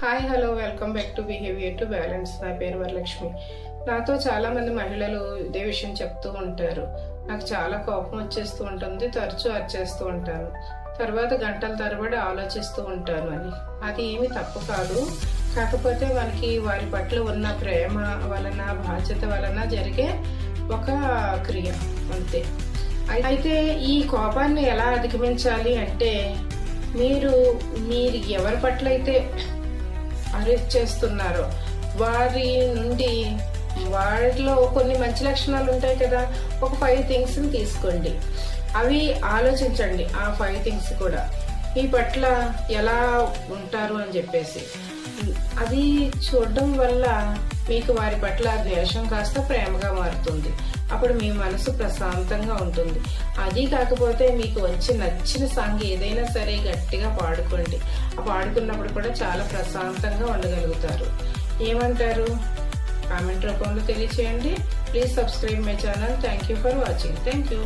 Hi hello welcome back to behaviour to balance. నా పేరు వరలక్ష్మి. నాతో చాలా మంది మహిళలు ఇదే విషయం చెప్తూ ఉంటారు. నాకు చాలా కోపం వచ్చేస్తూ ఉంటుంది, తరచూ అరిచేస్తూ ఉంటాను, తర్వాత గంటల తరబడి ఆలోచిస్తూ ఉంటాను అని. అది ఏమి తప్పు కాదు, కాకపోతే మనకి వారి పట్ల ఉన్న ప్రేమ వలన, బాధ్యత వలన జరిగే ఒక క్రియ అంతే. అయితే ఈ కోపాన్ని ఎలా అధిగమించాలి అంటే, మీరు ఎవరి పట్ల అయితే అరెస్ట్ చేస్తున్నారో వారి నుండి, వారిలో కొన్ని మంచి లక్షణాలు ఉంటాయి కదా, ఒక 5 థింగ్స్ తీసుకోండి. అవి ఆలోచించండి. ఆ 5 థింగ్స్ కూడా మీ పట్ల ఎలా ఉంటారు అని చెప్పేసి అది చూడడం వల్ల మీకు వారి పట్ల ద్వేషం కాస్త ప్రేమగా మారుతుంది. అప్పుడు మీ మనసు ప్రశాంతంగా ఉంటుంది. అది కాకపోతే మీకు నచ్చిన సాంగ్ ఏదైనా సరే గట్టిగా పాడుకోండి. ఆ పాడుకున్నప్పుడు కూడా చాలా ప్రశాంతంగా ఉండగలుగుతారు. ఏమంటారు? కామెంట్ రూపంలో తెలియచేయండి. Please subscribe my channel. Thank you for watching. Thank you.